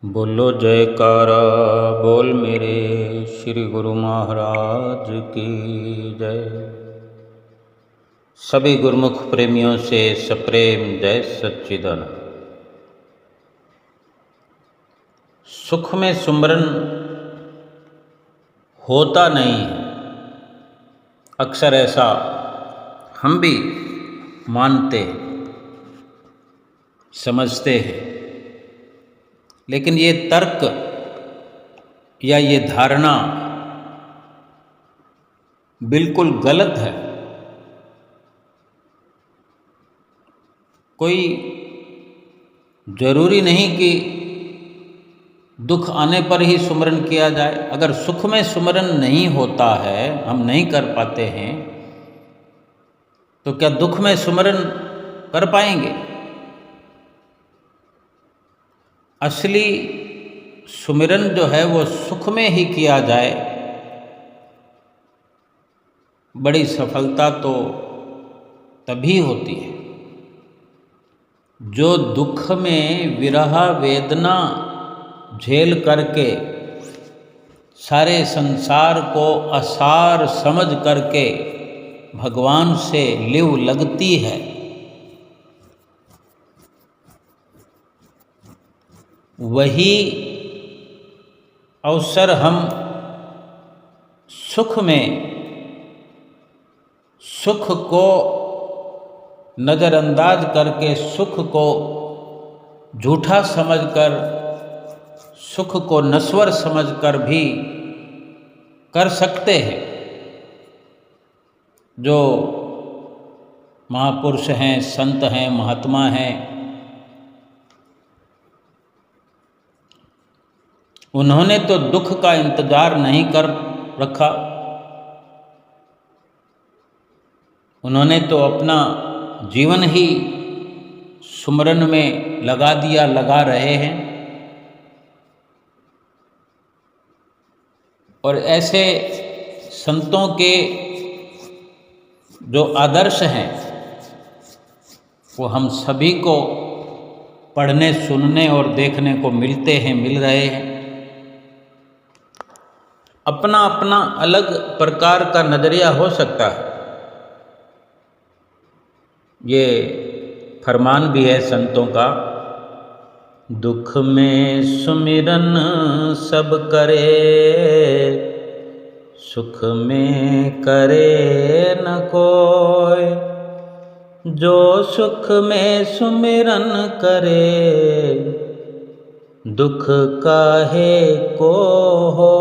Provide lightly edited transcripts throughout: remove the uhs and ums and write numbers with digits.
बोलो जयकारा बोल मेरे श्री गुरु महाराज की जय। सभी गुरुमुख प्रेमियों से सप्रेम जय सच्चिदानंद। सुख में सुमरन होता नहीं है, अक्सर ऐसा हम भी मानते समझते हैं, लेकिन ये तर्क या ये धारणा बिल्कुल गलत है। कोई जरूरी नहीं कि दुख आने पर ही सुमरन किया जाए। अगर सुख में सुमरन नहीं होता है, हम नहीं कर पाते हैं, तो क्या दुख में सुमरन कर पाएंगे? असली सुमिरन जो है वो सुख में ही किया जाए, बड़ी सफलता तो तभी होती है। जो दुख में विरह वेदना झेल करके सारे संसार को असार समझ करके भगवान से लिव लगती है, वही अवसर हम सुख में सुख को नज़रअंदाज करके, सुख को झूठा समझकर, सुख को नश्वर समझकर भी कर सकते हैं। जो महापुरुष हैं, संत हैं, महात्मा हैं, उन्होंने तो दुख का इंतजार नहीं कर रखा। उन्होंने तो अपना जीवन ही सुमरन में लगा दिया, लगा रहे हैं। और ऐसे संतों के जो आदर्श हैं वो हम सभी को पढ़ने, सुनने और देखने को मिलते हैं, मिल रहे हैं। अपना अपना अलग प्रकार का नज़रिया हो सकता है। ये फरमान भी है संतों का, दुख में सुमिरन सब करे, सुख में करे न कोय। जो सुख में सुमिरन करे, दुख काहे को हो,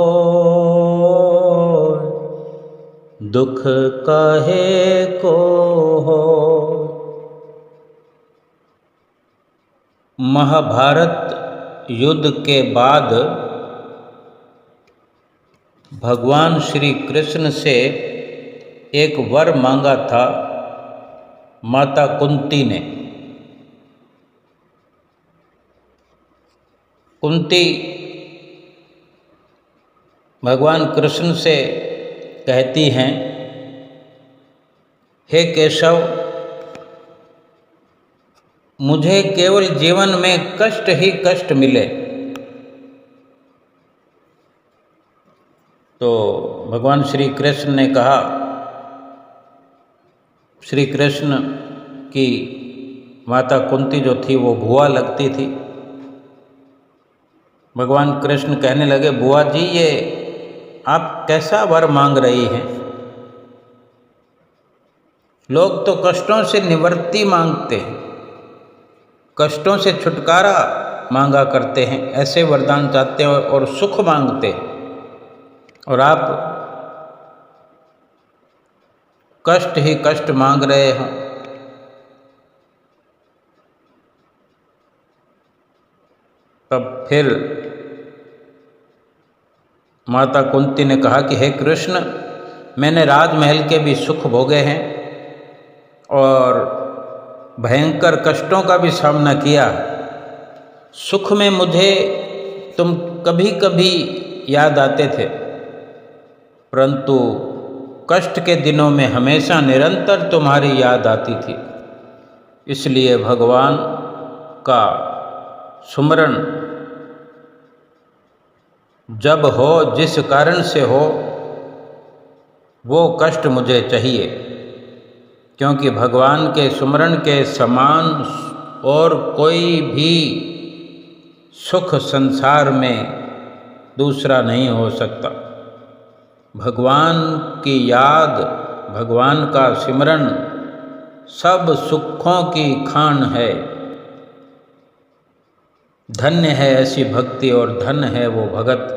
दुख काहे को हो। महाभारत युद्ध के बाद भगवान श्री कृष्ण से एक वर मांगा था माता कुंती ने। कुंती भगवान कृष्ण से कहती हैं, हे केशव, मुझे केवल जीवन में कष्ट ही कष्ट मिले। तो भगवान श्री कृष्ण ने कहा, श्री कृष्ण की माता कुंती जो थी वो बुआ लगती थी। भगवान कृष्ण कहने लगे, बुआ जी, ये आप कैसा वर मांग रही हैं? लोग तो कष्टों से निवृत्ति मांगते हैं, कष्टों से छुटकारा मांगा करते हैं, ऐसे वरदान चाहते हैं और सुख मांगते हैं, और आप कष्ट ही कष्ट मांग रहे हो। तब फिर माता कुंती ने कहा कि हे कृष्ण, मैंने राजमहल के भी सुख भोगे हैं और भयंकर कष्टों का भी सामना किया। सुख में मुझे तुम कभी कभी याद आते थे, परंतु कष्ट के दिनों में हमेशा निरंतर तुम्हारी याद आती थी। इसलिए भगवान का सुमरन जब हो जिस कारण से हो वो कष्ट मुझे चाहिए, क्योंकि भगवान के सुमरण के समान और कोई भी सुख संसार में दूसरा नहीं हो सकता। भगवान की याद, भगवान का सिमरन सब सुखों की खान है। धन्य है ऐसी भक्ति और धन है वो भगत।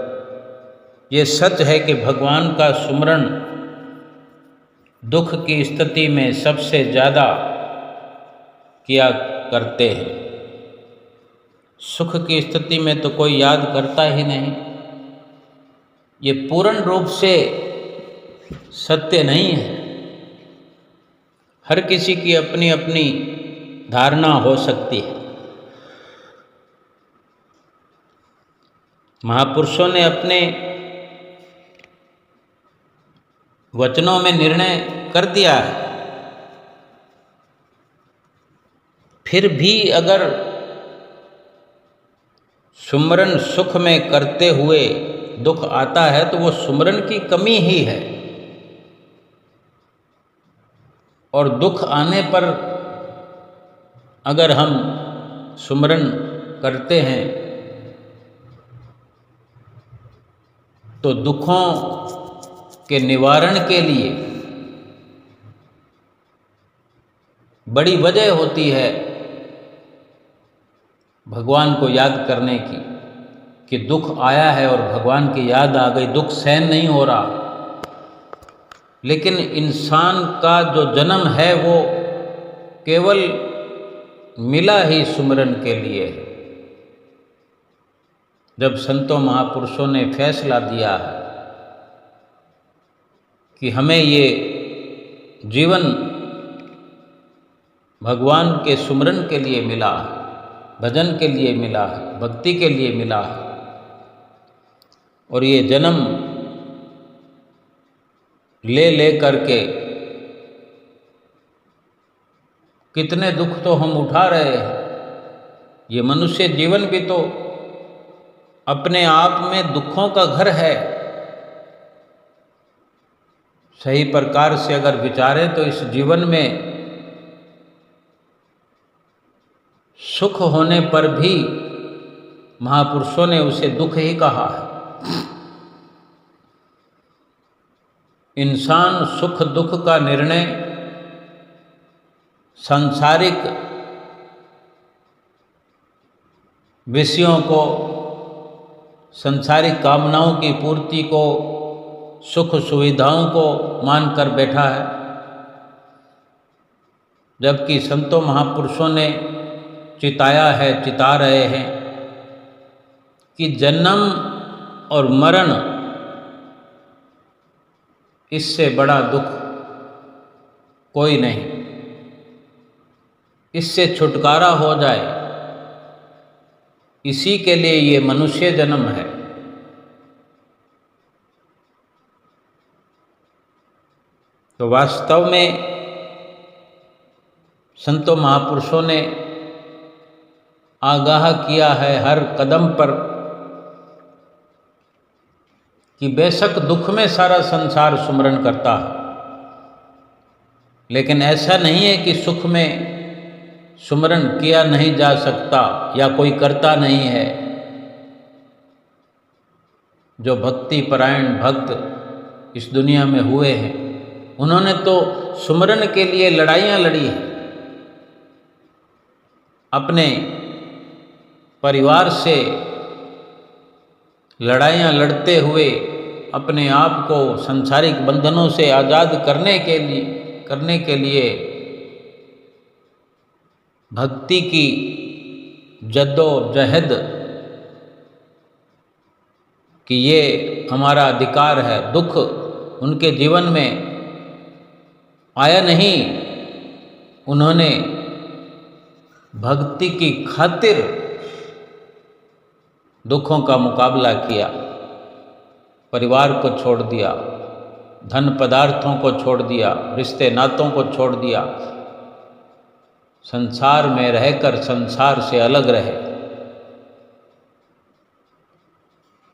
ये सच है कि भगवान का सुमरण दुख की स्थिति में सबसे ज़्यादा किया करते हैं। सुख की स्थिति में तो कोई याद करता ही नहीं। ये पूर्ण रूप से सत्य नहीं है। हर किसी की अपनी अपनी धारणा हो सकती है। महापुरुषों ने अपने वचनों में निर्णय कर दिया है, फिर भी अगर सुमरन सुख में करते हुए दुख आता है तो वो सुमरन की कमी ही है। और दुख आने पर अगर हम सुमरन करते हैं तो दुखों के निवारण के लिए बड़ी वजह होती है भगवान को याद करने की, कि दुख आया है और भगवान की याद आ गई, दुख सहन नहीं हो रहा। लेकिन इंसान का जो जन्म है वो केवल मिला ही सुमरन के लिए है। जब संतों महापुरुषों ने फैसला दिया है कि हमें ये जीवन भगवान के सुमरन के लिए मिला है, भजन के लिए मिला है, भक्ति के लिए मिला है, और ये जन्म ले करके कितने दुख तो हम उठा रहे हैं। ये मनुष्य जीवन भी तो अपने आप में दुखों का घर है। सही प्रकार से अगर विचारें तो इस जीवन में सुख होने पर भी महापुरुषों ने उसे दुख ही कहा है। इंसान सुख दुख का निर्णय सांसारिक विषयों को, सांसारिक कामनाओं की पूर्ति को, सुख सुविधाओं को मानकर बैठा है, जबकि संतों महापुरुषों ने चिताया है, चिता रहे हैं कि जन्म और मरण इससे बड़ा दुख कोई नहीं। इससे छुटकारा हो जाए, इसी के लिए ये मनुष्य जन्म है। तो वास्तव में संतों महापुरुषों ने आगाह किया है हर कदम पर कि बेशक दुख में सारा संसार सुमरन करता है, लेकिन ऐसा नहीं है कि सुख में सुमरन किया नहीं जा सकता या कोई करता नहीं है। जो भक्ति परायण भक्त इस दुनिया में हुए हैं, उन्होंने तो सुमरन के लिए लड़ाइयाँ लड़ी हैं। अपने परिवार से लड़ाइयाँ लड़ते हुए अपने आप को सांसारिक बंधनों से आज़ाद करने के लिए भक्ति की जद्दोजहद कि ये हमारा अधिकार है। दुख उनके जीवन में आया नहीं। उन्होंने भक्ति की खातिर दुखों का मुकाबला किया, परिवार को छोड़ दिया, धन पदार्थों को छोड़ दिया, रिश्ते नातों को छोड़ दिया, संसार में रहकर संसार से अलग रहे।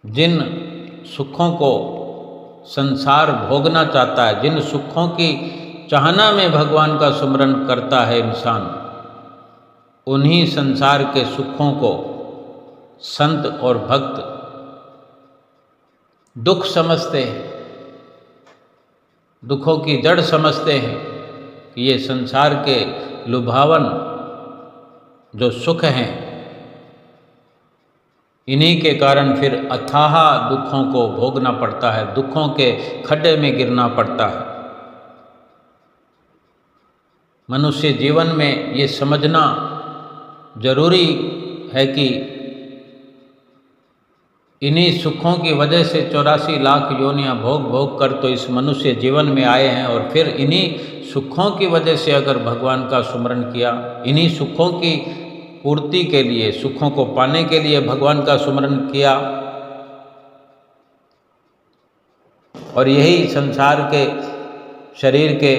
जिन सुखों को संसार भोगना चाहता है, जिन सुखों की चाहना में भगवान का सुमिरन करता है इंसान, उन्हीं संसार के सुखों को संत और भक्त दुख समझते हैं, दुखों की जड़ समझते हैं कि ये संसार के लुभावन जो सुख हैं, इन्हीं के कारण फिर अथाह दुखों को भोगना पड़ता है, दुखों के खड्डे में गिरना पड़ता है। मनुष्य जीवन में ये समझना जरूरी है कि इन्हीं सुखों की वजह से 84 लाख योनियां भोग भोग कर तो इस मनुष्य जीवन में आए हैं, और फिर इन्हीं सुखों की वजह से अगर भगवान का सुमिरन किया, इन्हीं सुखों की पूर्ति के लिए, सुखों को पाने के लिए भगवान का सुमिरन किया, और यही संसार के शरीर के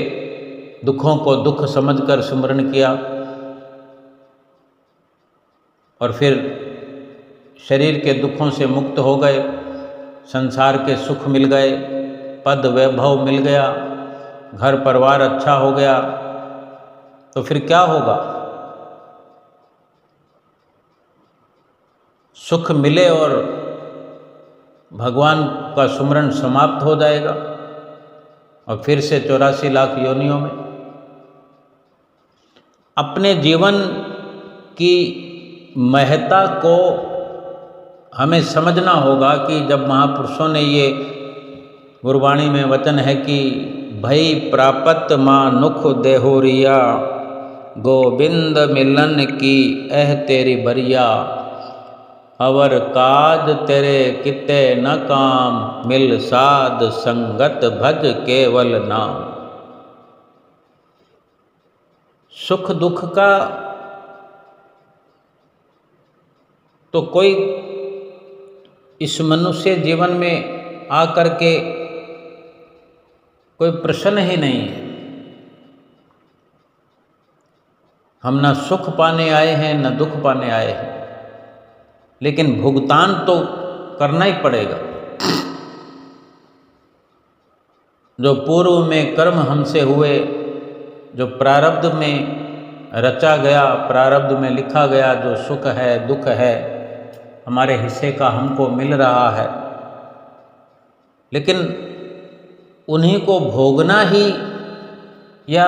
दुखों को दुख समझकर सुमिरन किया, और फिर शरीर के दुखों से मुक्त हो गए, संसार के सुख मिल गए, पद वैभव मिल गया, घर परिवार अच्छा हो गया, तो फिर क्या होगा? सुख मिले और भगवान का सुमिरन समाप्त हो जाएगा, और फिर से 84 लाख योनियों में। अपने जीवन की महत्ता को हमें समझना होगा कि जब महापुरुषों ने ये गुरबाणी में वचन है कि भई प्रापत मानुख देहोरिया, गोविंद मिलन की एह तेरी बरिया, अवर काज तेरे किते न काम, मिल साध संगत भज केवल नाम। सुख दुख का तो कोई इस मनुष्य जीवन में आकर के कोई प्रश्न ही नहीं है। हम न सुख पाने आए हैं न दुख पाने आए हैं, लेकिन भुगतान तो करना ही पड़ेगा। जो पूर्व में कर्म हमसे हुए, जो प्रारब्ध में रचा गया, प्रारब्ध में लिखा गया जो सुख है दुख है, हमारे हिस्से का हमको मिल रहा है, लेकिन उन्हीं को भोगना ही, या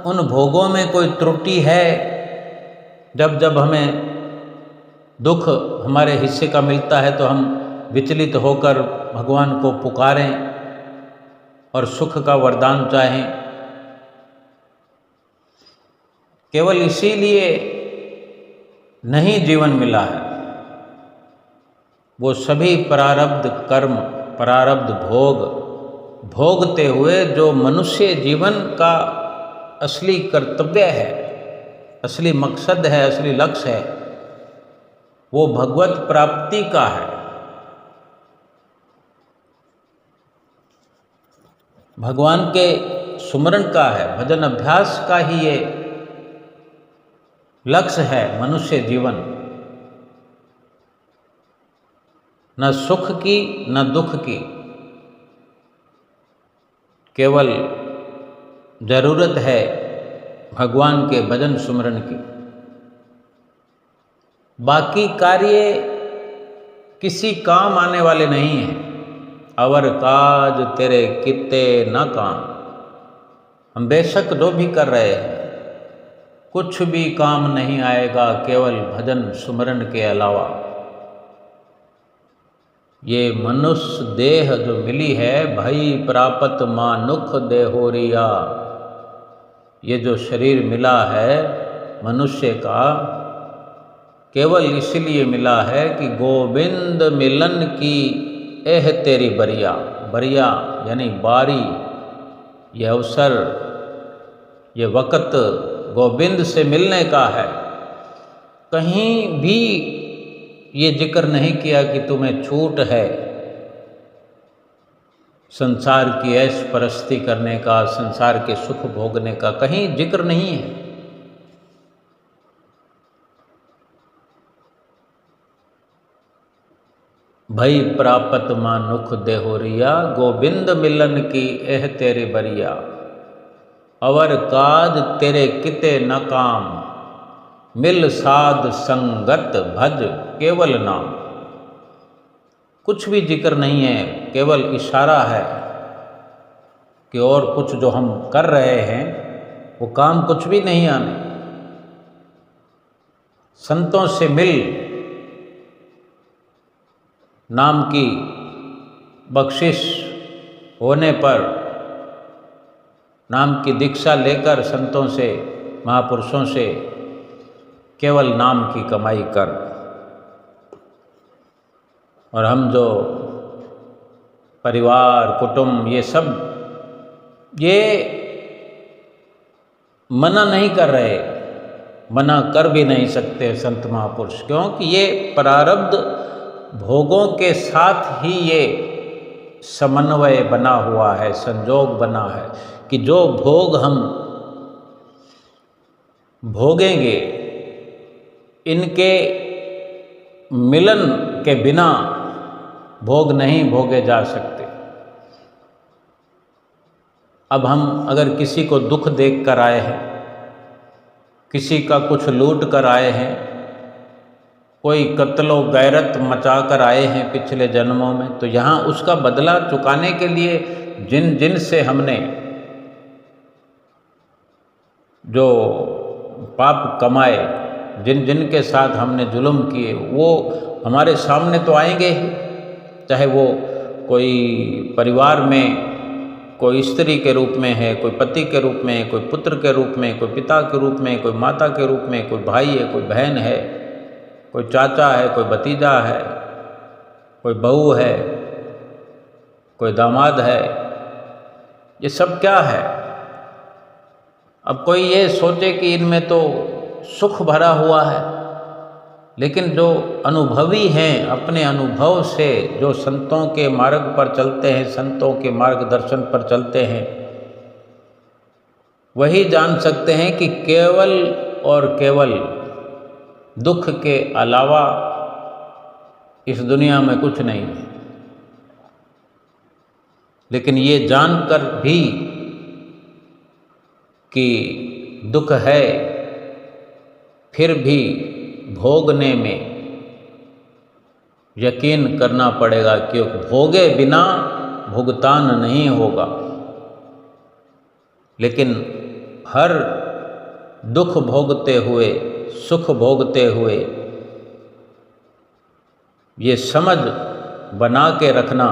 उन भोगों में कोई त्रुटि है, जब जब हमें दुख हमारे हिस्से का मिलता है तो हम विचलित होकर भगवान को पुकारें और सुख का वरदान चाहें। केवल इसीलिए नहीं जीवन मिला है, वो सभी प्रारब्ध कर्म, प्रारब्ध भोग भोगते हुए जो मनुष्य जीवन का असली कर्तव्य है, असली मकसद है, असली लक्ष्य है, वो भगवत प्राप्ति का है। भगवान के सुमिरन का है, भजन अभ्यास का ही ये लक्ष्य है मनुष्य जीवन। न सुख की न दुख की, केवल जरूरत है भगवान के भजन सुमिरन की। बाकी कार्य किसी काम आने वाले नहीं हैं। अवर काज तेरे किते न काम। हम बेशक जो भी कर रहे हैं, कुछ भी काम नहीं आएगा केवल भजन सुमिरन के अलावा। ये मनुष्य देह जो मिली है, भई प्रापत मानुख देहोरिया, ये जो शरीर मिला है मनुष्य का, केवल इसलिए मिला है कि गोविंद मिलन की एह तेरी बरिया। बरिया यानी बारी, ये अवसर, ये वक़्त गोविंद से मिलने का है। कहीं भी ये जिक्र नहीं किया कि तुम्हें छूट है संसार की ऐश परस्ती करने का, संसार के सुख भोगने का, कहीं जिक्र नहीं है। भई प्रापत मानुख देहोरिया, गोविंद मिलन की एह तेरे बरिया। अवर काज तेरे किते न काम, मिल साध संगत भज केवल नाम। कुछ भी जिक्र नहीं है, केवल इशारा है कि और कुछ जो हम कर रहे हैं वो काम कुछ भी नहीं आने। संतों से मिल नाम की बख्शिश होने पर, नाम की दीक्षा लेकर संतों से, महापुरुषों से केवल नाम की कमाई कर। और हम जो परिवार कुटुंब ये सब ये मना नहीं कर रहे, मना कर भी नहीं सकते संत महापुरुष, क्योंकि ये प्रारब्ध भोगों के साथ ही ये समन्वय बना हुआ है, संजोग बना है कि जो भोग हम भोगेंगे इनके मिलन के बिना भोग नहीं भोगे जा सकते। अब हम अगर किसी को दुख देख कर आए हैं, किसी का कुछ लूट कर आए हैं, कोई कत्लो गैरत मचा कर आए हैं पिछले जन्मों में, तो यहाँ उसका बदला चुकाने के लिए जिन जिन से हमने जो पाप कमाए, जिन जिन के साथ हमने जुल्म किए, वो हमारे सामने तो आएंगे ही। चाहे वो कोई परिवार में कोई स्त्री के रूप में है, कोई पति के रूप में है, कोई पुत्र के रूप में, कोई पिता के रूप में, कोई माता के रूप में, कोई भाई है, कोई बहन है, कोई चाचा है, कोई भतीजा है, कोई बहू है, कोई दामाद है। ये सब क्या है? अब कोई ये सोचे कि इनमें तो सुख भरा हुआ है, लेकिन जो अनुभवी हैं, अपने अनुभव से जो संतों के मार्ग पर चलते हैं, संतों के मार्गदर्शन पर चलते हैं, वही जान सकते हैं कि केवल और केवल दुख के अलावा इस दुनिया में कुछ नहीं है। लेकिन ये जानकर भी कि दुख है, फिर भी भोगने में यकीन करना पड़ेगा, क्योंकि भोगे बिना भुगतान नहीं होगा। लेकिन हर दुख भोगते हुए, सुख भोगते हुए ये समझ बना के रखना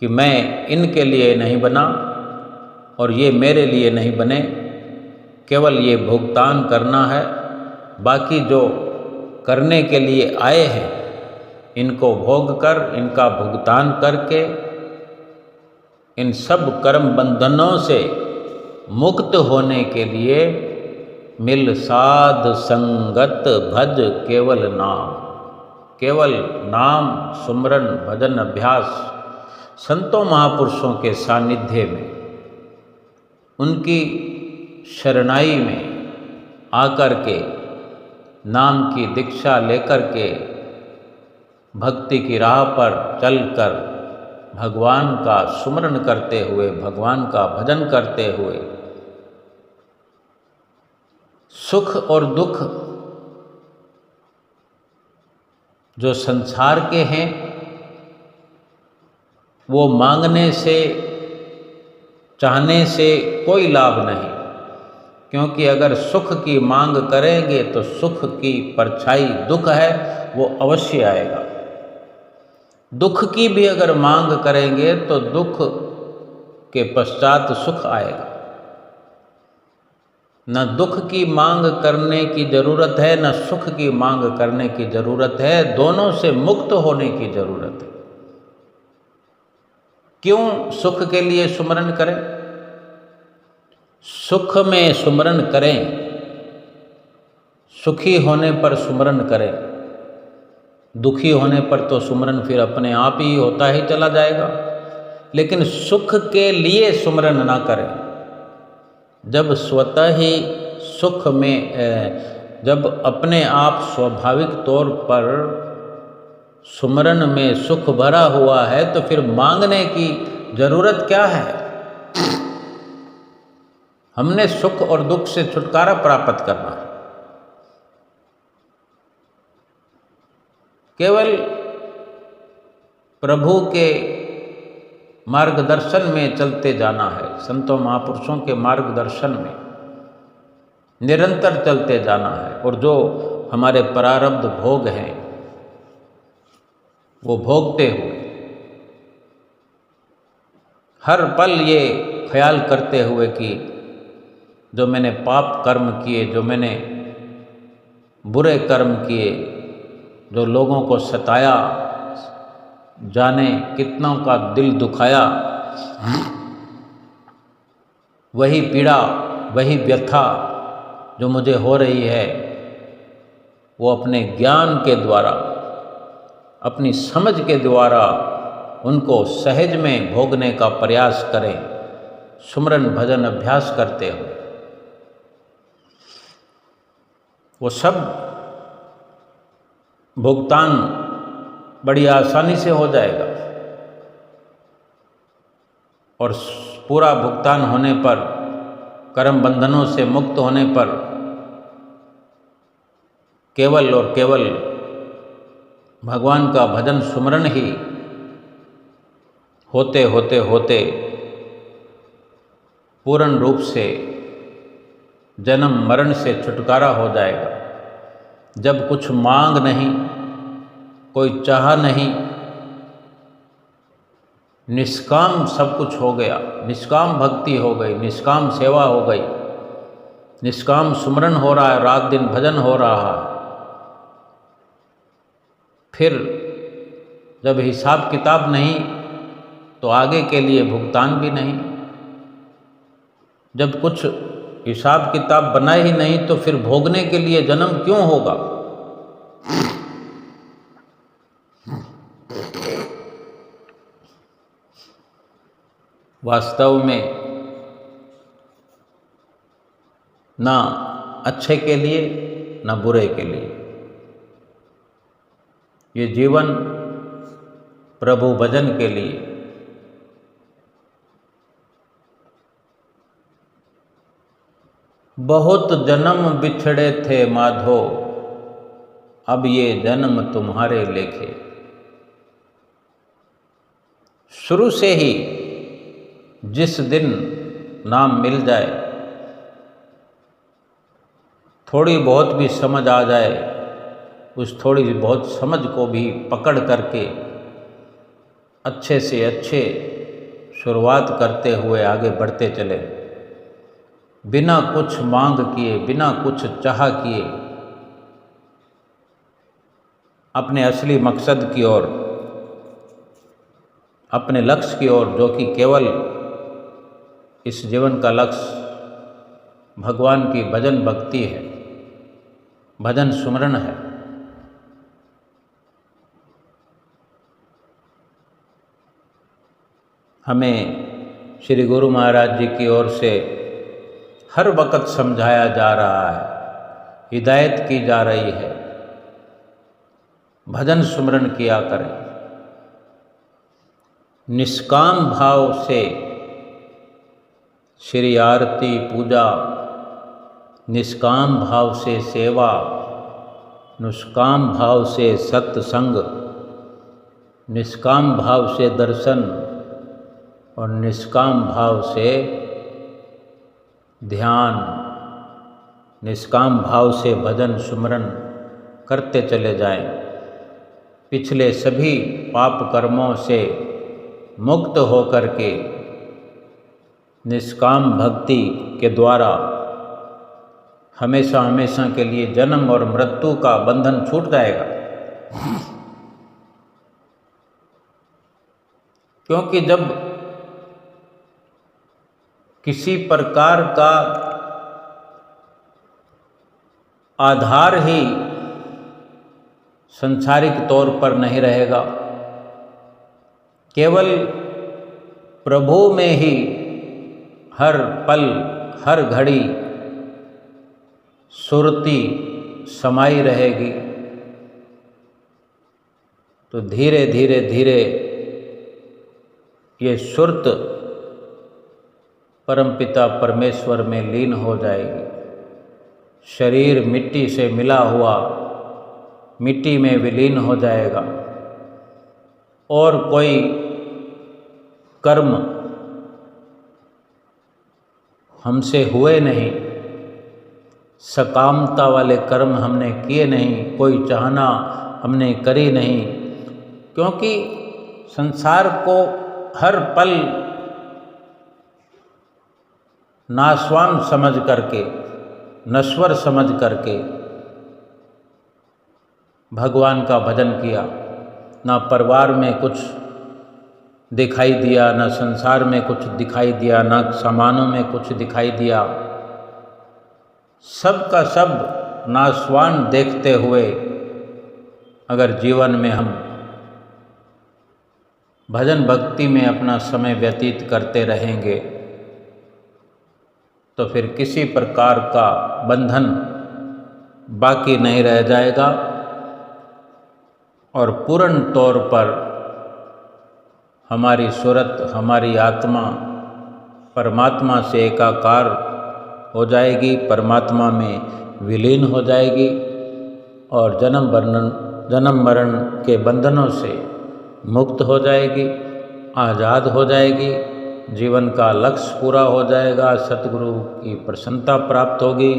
कि मैं इनके लिए नहीं बना और ये मेरे लिए नहीं बने, केवल ये भुगतान करना है। बाकी जो करने के लिए आए हैं इनको भोग कर, इनका भुगतान करके, इन सब कर्म बंधनों से मुक्त होने के लिए मिल साध संगत भज केवल नाम। केवल नाम सुमरन भजन अभ्यास संतों महापुरुषों के सानिध्य में, उनकी शरणाई में आकर के, नाम की दीक्षा लेकर के, भक्ति की राह पर चलकर भगवान का सुमरन करते हुए, भगवान का भजन करते हुए सुख और दुख जो संसार के हैं वो मांगने से, चाहने से कोई लाभ नहीं, क्योंकि अगर सुख की मांग करेंगे तो सुख की परछाई दुख है वो अवश्य आएगा। दुख की भी अगर मांग करेंगे तो दुख के पश्चात सुख आएगा। न दुख की मांग करने की जरूरत है, न सुख की मांग करने की जरूरत है, दोनों से मुक्त होने की जरूरत है। क्यों सुख के लिए सुमरन करें? सुख में सुमरन करें, सुखी होने पर सुमरन करें, दुखी होने पर तो सुमरन फिर अपने आप ही होता ही चला जाएगा। लेकिन सुख के लिए सुमरन ना करें। जब स्वतः ही सुख में, जब अपने आप स्वाभाविक तौर पर सुमरन में सुख भरा हुआ है तो फिर मांगने की जरूरत क्या है? हमने सुख और दुख से छुटकारा प्राप्त करना है। केवल प्रभु के मार्गदर्शन में चलते जाना है, संतों महापुरुषों के मार्गदर्शन में निरंतर चलते जाना है। और जो हमारे प्रारब्ध भोग हैं वो भोगते हुए हर पल ये ख्याल करते हुए कि जो मैंने पाप कर्म किए, जो मैंने बुरे कर्म किए, जो लोगों को सताया, जाने कितनों का दिल दुखाया, वही पीड़ा, वही व्यथा जो मुझे हो रही है वो अपने ज्ञान के द्वारा, अपनी समझ के द्वारा उनको सहज में भोगने का प्रयास करें, सुमरन भजन अभ्यास करते हो। वो सब भुगतान बड़ी आसानी से हो जाएगा और पूरा भुगतान होने पर, कर्म बंधनों से मुक्त होने पर केवल और केवल भगवान का भजन सुमरन ही होते होते होते पूर्ण रूप से जन्म मरण से छुटकारा हो जाएगा। जब कुछ मांग नहीं, कोई चाह नहीं, निष्काम सब कुछ हो गया, निष्काम भक्ति हो गई, निष्काम सेवा हो गई, निष्काम सुमरन हो रहा है, रात दिन भजन हो रहा है। फिर जब हिसाब किताब नहीं तो आगे के लिए भुगतान भी नहीं। जब कुछ हिसाब किताब बना ही नहीं तो फिर भोगने के लिए जन्म क्यों होगा? वास्तव में ना अच्छे के लिए ना बुरे के लिए ये जीवन प्रभु भजन के लिए। बहुत जन्म बिछड़े थे माधो, अब ये जन्म तुम्हारे लेखे। शुरू से ही जिस दिन नाम मिल जाए, थोड़ी बहुत भी समझ आ जाए, उस थोड़ी बहुत समझ को भी पकड़ करके अच्छे से अच्छे शुरुआत करते हुए आगे बढ़ते चले, बिना कुछ मांग किए, बिना कुछ चाह किए, अपने असली मकसद की ओर, अपने लक्ष्य की ओर, जो कि केवल इस जीवन का लक्ष्य भगवान की भजन भक्ति है, भजन सुमरन है। हमें श्री गुरु महाराज जी की ओर से हर वक्त समझाया जा रहा है, हिदायत की जा रही है, भजन सुमरन किया करें। निष्काम भाव से श्री आरती पूजा, निष्काम भाव से सेवा, निष्काम भाव से सत्संग, निष्काम भाव से दर्शन और निष्काम भाव से ध्यान, निष्काम भाव से भजन सुमरन करते चले जाएं। पिछले सभी पाप कर्मों से मुक्त होकर के निष्काम भक्ति के द्वारा हमेशा हमेशा के लिए जन्म और मृत्यु का बंधन छूट जाएगा। क्योंकि जब किसी प्रकार का आधार ही संसारिक तौर पर नहीं रहेगा, केवल प्रभु में ही हर पल हर घड़ी सुरती समाई रहेगी, तो धीरे धीरे धीरे ये सुरत परमपिता परमेश्वर में लीन हो जाएगी। शरीर मिट्टी से मिला हुआ मिट्टी में विलीन हो जाएगा और कोई कर्म हमसे हुए नहीं, सकामता वाले कर्म हमने किए नहीं, कोई चाहना हमने करी नहीं, क्योंकि संसार को हर पल नाशवान समझ करके, नश्वर समझ करके भगवान का भजन किया। ना परिवार में कुछ दिखाई दिया, ना संसार में कुछ दिखाई दिया, ना सामानों में कुछ दिखाई दिया। सब का सब नाशवान देखते हुए अगर जीवन में हम भजन भक्ति में अपना समय व्यतीत करते रहेंगे तो फिर किसी प्रकार का बंधन बाकी नहीं रह जाएगा और पूर्ण तौर पर हमारी सूरत, हमारी आत्मा परमात्मा से एकाकार हो जाएगी, परमात्मा में विलीन हो जाएगी और जन्म मरण के बंधनों से मुक्त हो जाएगी, आज़ाद हो जाएगी। जीवन का लक्ष्य पूरा हो जाएगा, सतगुरु की प्रसन्नता प्राप्त होगी।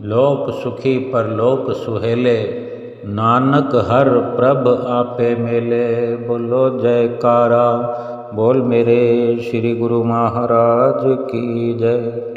लोक सुखी परलोक सुहेले, नानक हर प्रभ आपे मेले। बोलो जयकारा, बोल मेरे श्री गुरु महाराज की जय।